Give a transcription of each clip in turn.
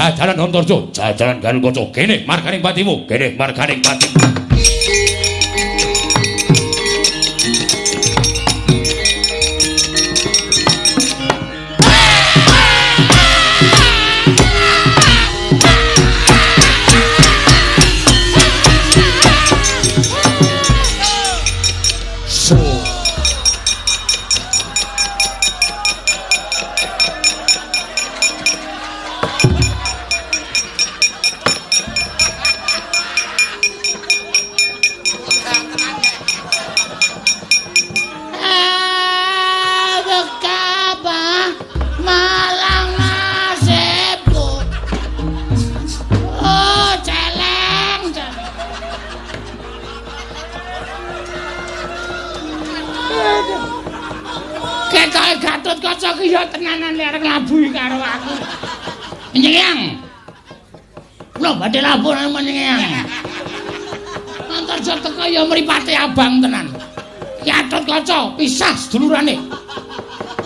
jajalan Antarja, jajalan Galukaca. Kene marganing patimu, kene marganing patimu. Gatotkaca ki ya tenanan arek labuhi karo aku. Nyeyang. Kula badhe labuh nang nyeyang. Antarja teka ya mripate abang tenan. Gatotkaca pisah sedulurane.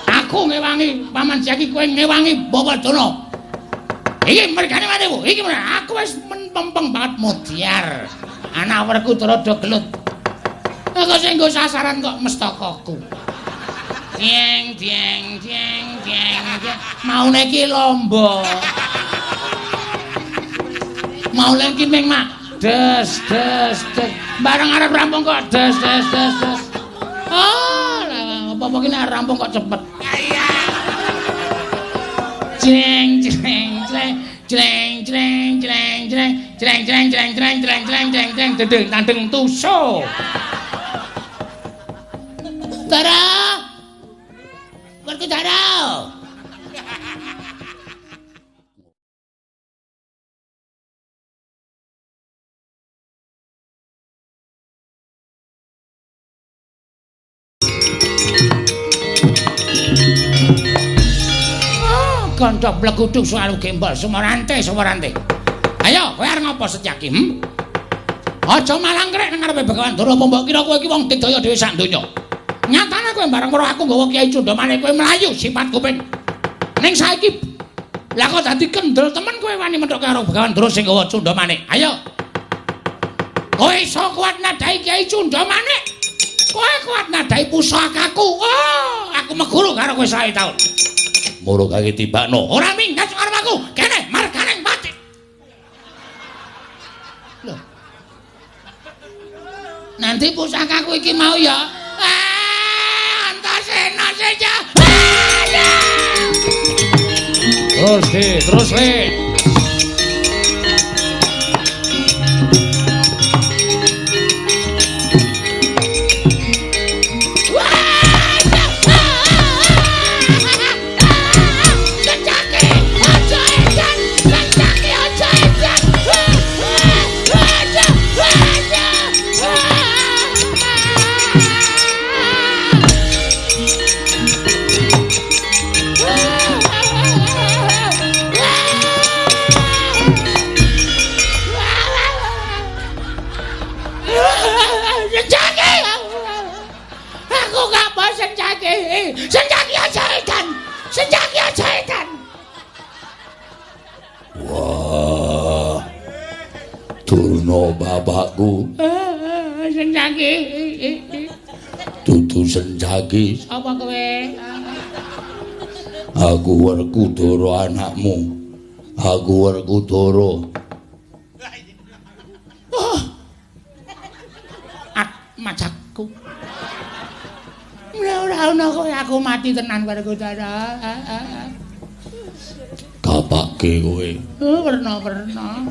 Aku ngewangi Paman Jaki, kowe ngewangi Bawadana. Iki mergane manehmu. Iki aku wis mempeng banget mudyar. Anak Werkudara do gelut. Aku sing nggo sasaran kok mestakaku. Dieng dieng dieng dieng maune ki lomba maune ki ming mak des des des bareng arep rampung kok des des des des apa-apa ki nek rampung kok cepet jeng jeng jeng jeng jeng jeng jeng jeng jeng jeng jeng jeng jeng jeng jeng dedeng tandeng tuso Tara Werkudara. Gondhok bleguduk selalu gembol Sumarante. Ayo, kowe arep ngopo Setyaki? Aja malang krek nang ngarepe Begawan Dara, mbok kira kowe iki wong digdaya dhewe sak donya. Nyatane kowe bareng karo aku nggawa Kyai Cundamane kowe mlayu sifat kuping. Ning saiki lah kok dadi kendel temen kowe wani menthuk karo Begawan Dara sing nggawa Cundamane. Ayo. Kowe iso kuat nadai Kyai Cundamane. Kowe kuat nadai pusakaku. Oh, aku meguru karo kowe 1 taun. Moro kake tibakno. Ora minggat karo aku. Kene marganing mati. Loh. Nanti pusakaku iki mau ya. Antasena saja. Terus le. Senjaki aja edan. Wah. Durna bapakku. Senjaki. Dudu Senjaki. Apa kowe? Aku Werkudara anakmu. Aku Werkudara. Oh. Majakku. Ora ono kowe aku mati tenan Werkudara. Kapake kowe. Werna-werna.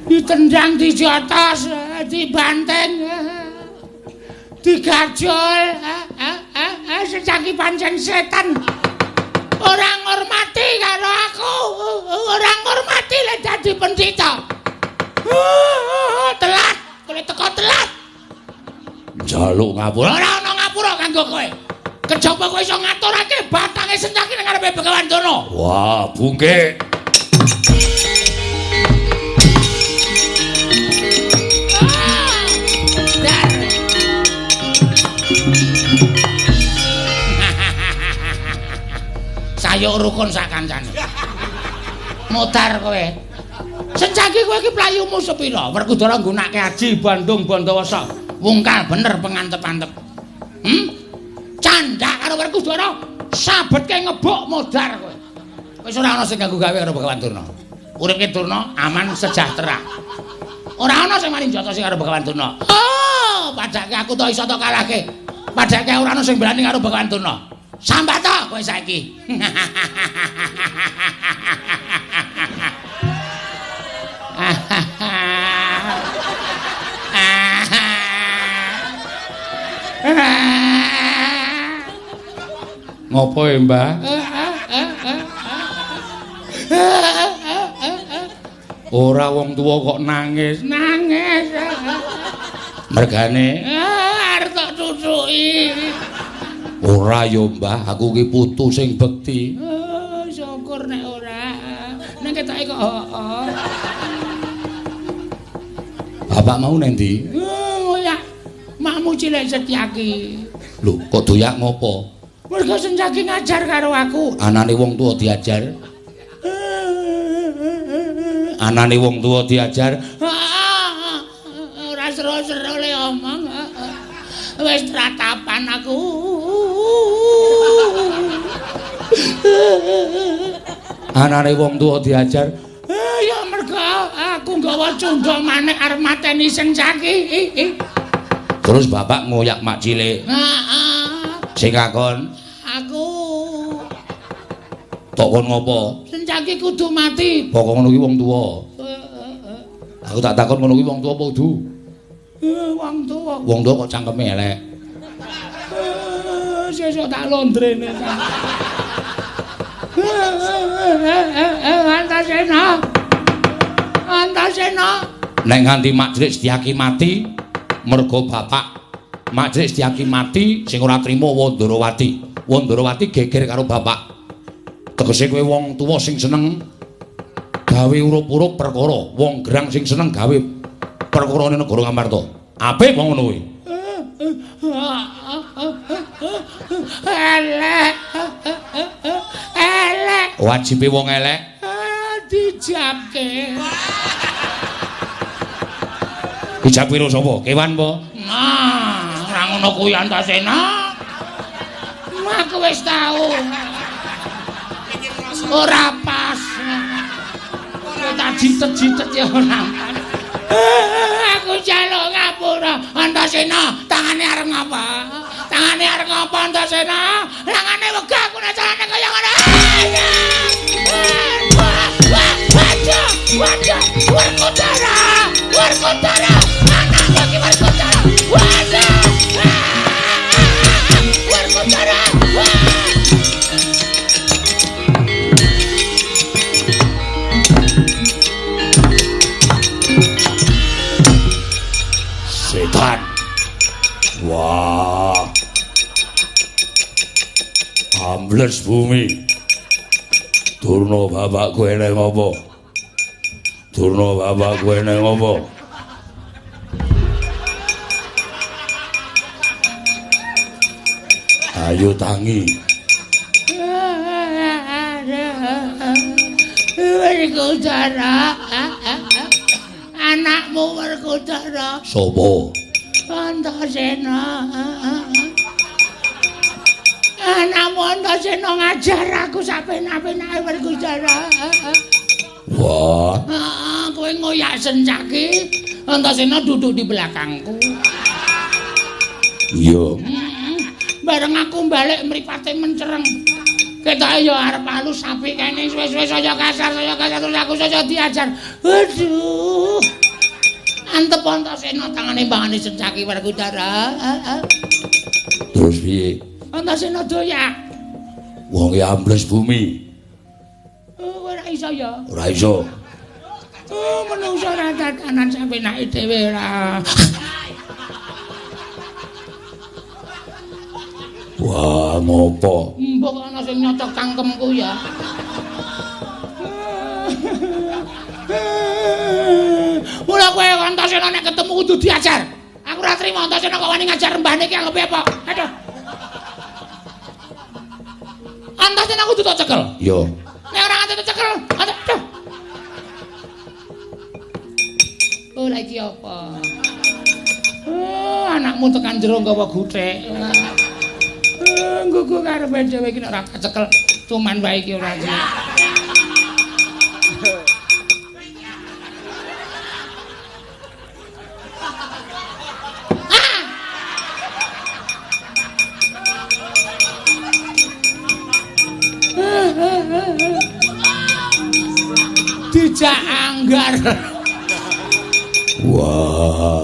Ditendang dijotos, dibanteng. Digajol. Senjaki pancen setan. Ora ngormati karo aku. Ora ngormati lek dadi pendhita. Telat, kowe teko telat. Jaluk ngapura. Ora ana ngapura kanggo kowe. Kejaba kowe iso ngaturake batange Senjaki nang ngarepe Begawan Dana. Wah, bungke. Sayuk rukun sak kancane. Modar kowe. Senjaki kowe iki playumu sepira? Werkudara nggunakake Aji Bandung Bandawasa. Wungkal bener pengantep-antep. Candhak karo Werkudara sabetke ngebok modar kowe. Wis ora ana sing ganggu gawe karo Begawan Durna. Uripke Durna aman sejahtera. Ora ana sing mari njotosi karo Begawan Durna. Oh, padake aku to iso to kalahke. Padake ora ana sing berani karo Begawan Durna. Sambat to kowe saiki. Ngopo ya, Mbah? Ora wong tuwa kok nangis. Nangis. Mergane Arep tak tutuki. ora ya, Mbah, aku ki putu sing bekti. Syukur nek ora. Nek ketoke kok hooh. Bapak mau nang ndi? Ya, makmu cilik Setyaki. Lho, kok doyak ngopo? Mergo Setyaki ngajar karo aku. Anane wong tuwa diajar. Anane wong tuwa diajar. Ora seru-seru le omong. Wis tratapan aku. Anane wong tuwa diajar. Ya mergo aku nggawa cundha maneh arep mateni Setyaki. Terus bapak ngoyak mak cilik. Sing kakon. Aku. Tok kon ngopo? Setyaki kudu mati. Kok ngono ki wong tuwa. Aku tak takon ngono ki wong tuwa apa kudu? Wong tuwa. Wong tuwa kok cangkeme elek. Sesuk tak londrene. Antasena. Antasena. Nek nganti Mak Drik Setyaki mati, mergo bapak Mak Drik Setyaki mati sing ora trima Wandarawati. Wandarawati geger karo bapak. Tegese kowe wong tuwa sing seneng gawe urup-urup perkara, wong gerang sing seneng gawe perkarane negara Ngamarta. Apik wong ngono kuwi. Elek. Elek. Wajibe wong elek Dijabke. dijab piro sapa? Kewan apa? Nah, ora ngono kuwi Antasena. Aku wis tau. Ora pas. Tak jitet-jitet ya ora. Aku jaluk ngapura Antasena, tangane arep ngapa? Tangane arep ngapa Antasena? Langane wegah aku nek carane kaya ngono. Waduh, Werkudara, Werkudara, anak lagi Werkudara. Waduh, Werkudara. Setan. Wah. Ambles bumi. Durna bapakku eneng apa? Durna bapakku eneng apa? Ayo tangi. Werkudara. Anakmu Werkudara. Sopo? Antasena. Anakmu Antasena ngajar aku sapenak-penake Werkudara. Wah. Kowe ngoyak Setyaki, Antasena duduk di belakangku. Iya. Bareng aku balik mripate mencereng. Ketoke ya arep halus sapi kene suwe-suwe saya kasar terus aku saya diajar. Aduh. Antep Antasena tangane mbangane Setyaki Werkudara. Terus piye? Antasena doyak. Wong ambles bumi. Ora iso ya. Ora iso. Menungso ora tatanan sapenake dhewe ora. Wah, ngopo? Mbok ana sing nyocok cangkemku ya. Mula kowe Antasena nek ketemu kudu diajar. Aku ora trimo Antasena kok wani ngajar mbahne iki anggepe apa? Aduh. Antasena kudu tak cekel. Yo. Nek ora nganti tak cekel, aduh. lha iki apa? Oh, anakmu tekan jero nggawa guthek. Nggugu karepe dhewe iki nek ora kecekel cuman wae iki ora iki. Dijak anggar. Wah.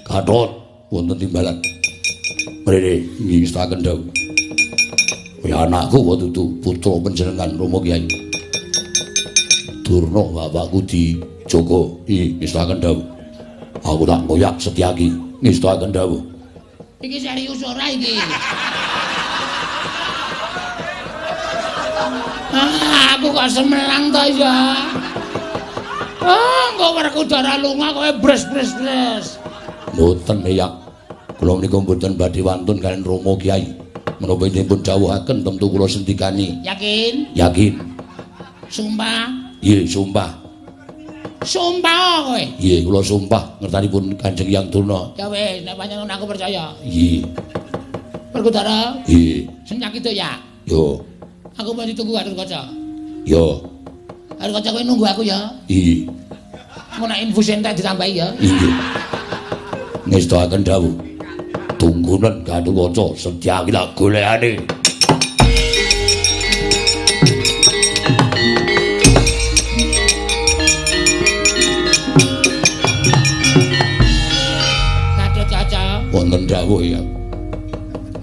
Gatot wonten timbalan. Mrene ngestaken dawuh. Ya anakku wa dudu putra panjenengan Rama Kyai. Durna bapakku dijaga ngestaken dawuh. Aku tak ngoyak Setyaki ngestaken dawuh. Iki serius ora iki? Aku kok semelang to ya. Engko Werkudara lunga kowe bres. Mboten ya. Kula menika mboten badhe wantun kalian Rama Kyai. Menapa dipun dawuhaken tentu kula sendikani. Yakin? Yakin. Sumpah? Nggih, sumpah. Sumpah kowe? Nggih, kula sumpah ngertanipun Kanjeng Hyang Durna. Ya wis, nek pancen aku percaya. Nggih. Werkudara? Nggih. Sing nyakit ya? Yo. Aku mau ditunggu Gatotkaca. Yo. Gatotkaca kowe nunggu aku ya? Nggih. Engko nek infus entek ditambahi ya? Nggih. Ngestaken dawuh. Tunggunen Gatotkaca Setyaki lak golekane. Gatotkaca. Wonten dawuh ya.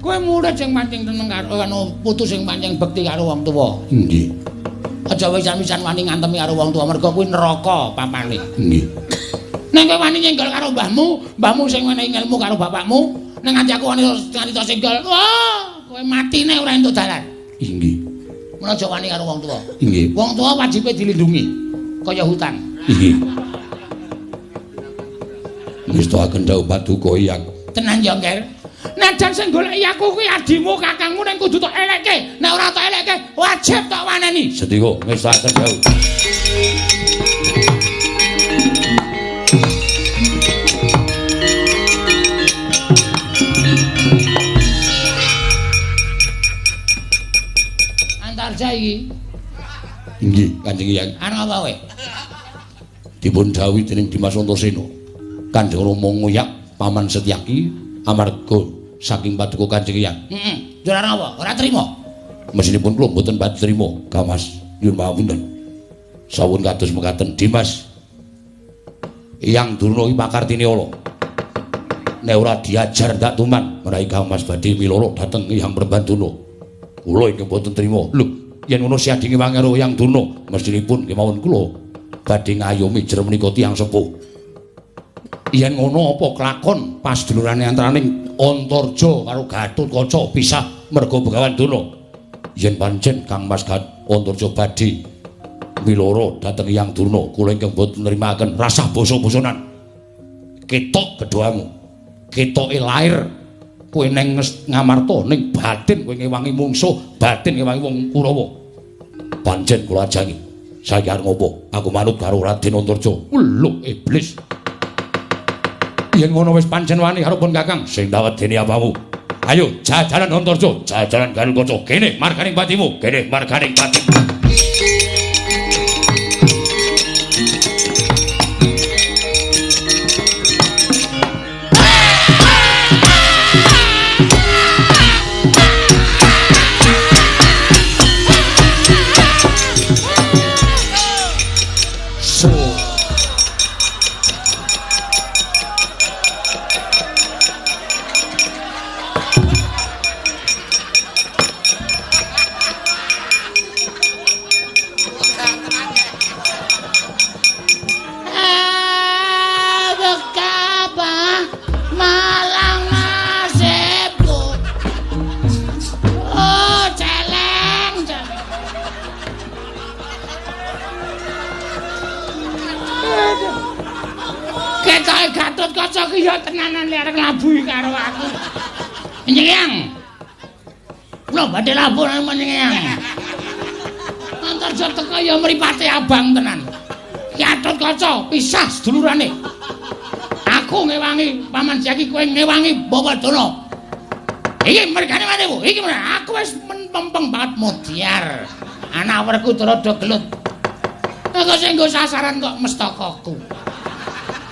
Kowe murid sing pancing teneng karo putu sing pancing bekti karo wong tuwa. Nggih. Aja wisan-wisan wani ngantemi karo wong tuwa mergo kuwi neraka papane. Nggih. Nek kowe wani nyenggol karo mbahmu sing menehi ilmu karo bapakmu, nek nganti aku wani nganti to senggol, wah, kowe matine ora entuk dalan. Nggih. Mun aja wani karo wong tuwa. Nggih. Wong tuwa wajibe dilindungi kaya hutan. Nggih. Ngestaken dawuh Paduka Hyang. Tenan ya, Ngger. Najan sing goleki aku kuwi adimu kakangmu ning kudu tok elekke. Nek ora tok elekke, wajib tok waneni. Sedika ngestaken dawuh. Antarja iki. Nggih, Kanjeng Hyang. Ana apa kowe? Dipun dawuhi dening Dimas Antasena. Kanjeng Rama ngoyak Paman Setyaki amarga saking Paduka Kanjeng Hyang. Heeh. Ora apa? Ora trima. Mesinipun kula mboten badhe trima, Kamas. Nyuwun pamunten. Sawun kados mekaten Dimas. Hyang Durna iki pakartine ala. Nek ora diajar ndak tuman, menawi Kamas badhe miloro dhateng Hyang Prabanduna. Kula ingkang mboten trima. Lho, yen ngono siadinge wangaro Hyang Durna, mesinipun kemawon kula badhe ngayomi jer menika tiyang sepuh. Yen ngono apa kelakon pas dulurane antaraning Antarja karo Gatotkaca pisah merga Begawan Durna. Yen pancen Kang Mas Antarja badhe miloro dhateng Hyang Durna, kula ingkang boten nrimaken rasah basa-basanan. Ketok gedhoamu. Ketoke lair kowe ning Ngamarta ning batin kowe ngewangi mungsuh, batin ngewangi wong Kurawa. Pancen kula ajangi. Saiki arep ngopo? Aku manut karo Raden Antarja. Lho, iblis. Yen ngono wis pancen wani karo pun Kakang sing dawedeni apamu. Ayo jajalan Antarja, jajalan Gatotkaca. Kene marganing patimu, kene marganing patimu. Gatotkaca ki ya tenanan lek arep labuhi karo aku. Nyenyang. Kula badhe labuh nang nyenyang. Antarja teka ya mripate abang tenan. Gatotkaca pisah sedulurane. Aku ngewangi Paman Jaki, kowe ngewangi Bawadana. Iki mergane manehmu. Iki aku wis mempeng banget mudyar. Anak werku rada gelut. Aku sing nggo sasaran kok mestakaku.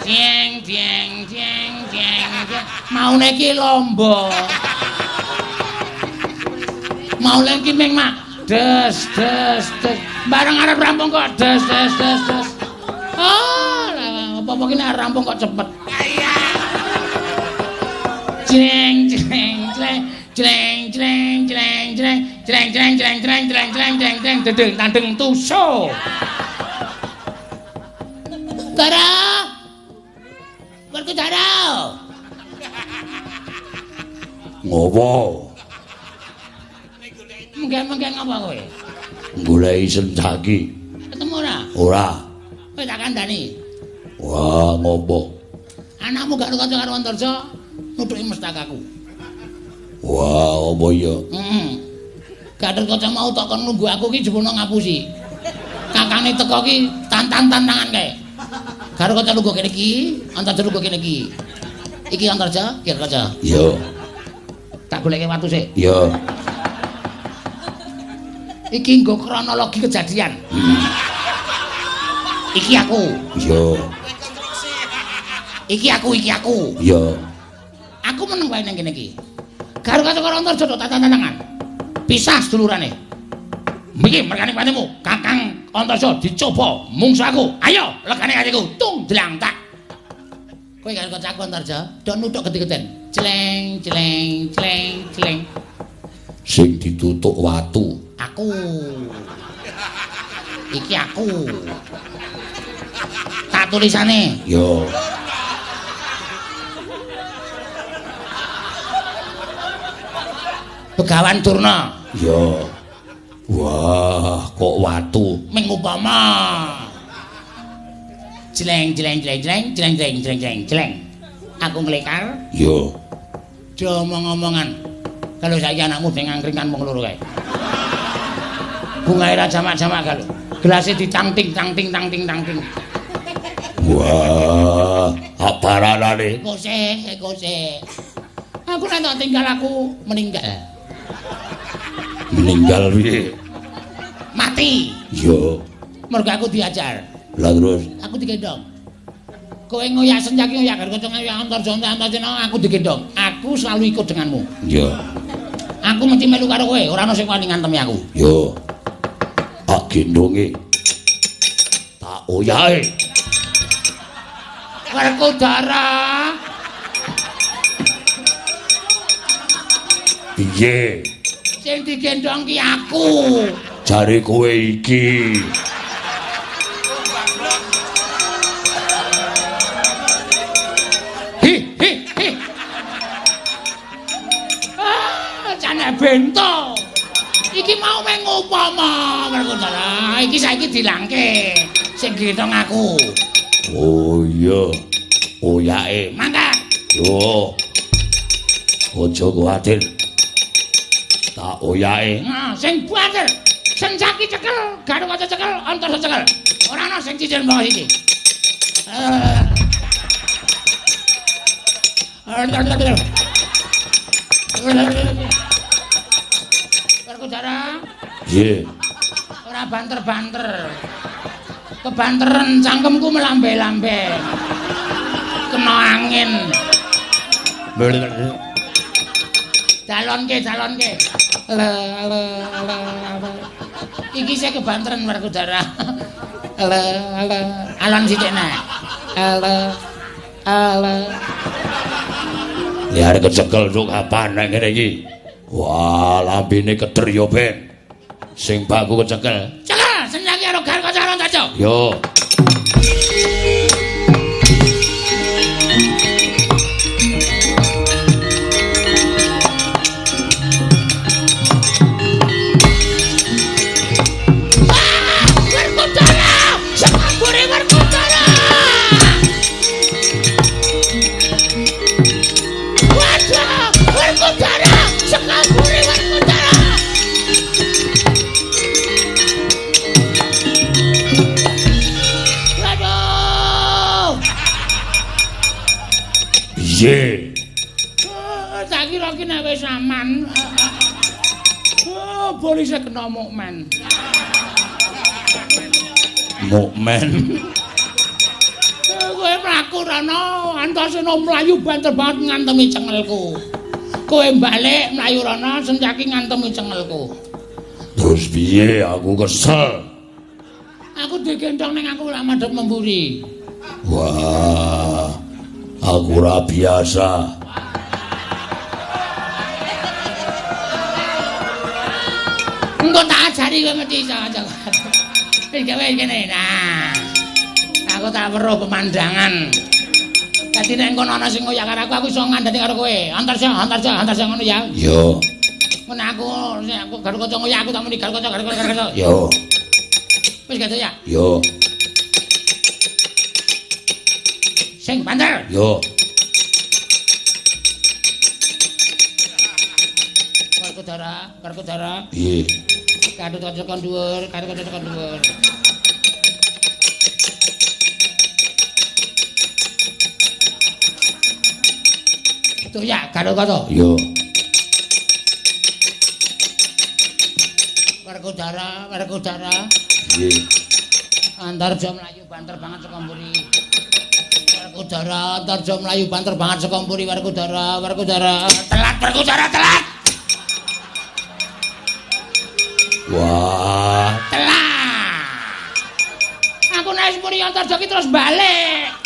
Jeng jeng jeng jeng. Maune iki lomba. Maune iki ming mak des des des. Bareng arep rampung kok des des des des. Oh, apa-apa ki nek rampung kok cepet. Jeng jeng jeng jeng jeng jeng jeng jeng jeng jeng jeng jeng jeng jeng jeng dedeng tandeng tuso. Dara. Werku Dara. Ngopo? Mengke-mengke ngapa kowe? Goleki Senjaki. Ketemu ora? Ora. Kowe tak kandhani. Wah, ngopo? Anakmu gak kanca karo Antarja, nutuki mestakaku. Wah, apa ya? Gatotkaca mau tak kon nunggu aku ki jebono ngapusi. Kakane teko ki tantangan kae. Gatotkaca nunggu kene iki, Antarja nunggu kene iki. Iki Antarja, iki Gatotkaca. Iya. Tak goleke watu sik. Iya. Iki nggo kronologi kejadian. Iki aku. Iya. Iki aku. Iya. Aku meneng wae nang kene iki. Gatotkaca karo Antarja tantangan. Pisah sedulurane. Iki mergane panemu, Kakang Antarja dicoba mungsuh aku. Ayo, legane atiku, tung dlang tak. Kowe Gatotkaca aku Antarja, do nuthuk gede-geden. Cleng cleng cleng cleng. Sing ditutuk watu. Aku. Iki aku. Tak tulisane. Yo. Begawan Durna. Yo. Wah, kok watu. Ming upama. Jleng jleng jleng jleng jleng jleng jleng jleng jleng. Aku nglekar. Yo. Omong-omongan. Kalau saiki anakmu ding ngangkringan mung loro kae. Bungae ra jamak-jamak kalau. Gelase ditangting tangting tangting tangting. Wah, aparanane. Kose. Aku nek tak tinggal aku meninggal. Meninggal piye? Mati. Yo. Mergo aku diajar. Lah terus Aku digendong. Kowe ngoyak Senjaki ngoyak Gatotkaca ngoyak Antarja aku digendong. Aku selalu ikut denganmu. yo. Aku mesti melu karo kowe, ora ana sing wani ngantemi aku. Yo. Tak gendonge. Tak oyahe. Werkudara. Piye? Sing digendong ki aku. Jare kowe iki. Hi. Jane bento. Iki mau meng upama, Werkudara. Iki saiki dilangke. Sing gendong aku. Oh iya. Oyake. Mangkat. Yo. Aja kuwatir. Tak oyake. Nah, sing buater. Senjaki cekel, Gatotkaca cekel, Antarja cekel. Ora ana sing cicil mbah iki. Werkudara. Piye? Ora banter-banter. Kebanteran cangkemku melambe-lambe. Kena angin. Calonke. Le. Iki sik kebanteran Werkudara. Le. Alon sithik nek. Le. Ya arek kecekel sok kapan nek ngene iki. Wah, lambene keder yo ben. Sing bakku kecekel. Cekel, Senjaki karo Gatotkaca karo Antarja. Yo. piye? Tak kira ki nek wis aman. Polisi kena mukmen. Mukmen. Kowe mlaku rono, Antasena mlayu banter banget ngantemi cengelku. Kowe balik mlayu rono, Sencaki ngantemi cengelku. Terus piye aku kesel? Aku digendong ning aku lak madhep memburi. Wah, aku ora biasa. Engko tak ajari kowe mesti iso. Wis gawe kene. Nah. Aku tak weruh pemandangan. Dadi nek kono ana sing ngoyak karo aku iso ngandani karo kowe. Antarja ngono ya. Yo. Ngono aku karo kanca ngoyak aku tak muni karo kanca. Yo. Wis gak ya. Yo. Sing banter. Yo. Karkodara. Piye? Kadut tekan dhuwur. Tuh ya, karo. Yo. Karkodara. Piye? Antarja mlayu banter banget saka mburi. Antarja mlayu banter banget saka mburi Karkodara. Telat Karkodara. Wah, Telat. Aku nek mburi Antarja ki terus balik.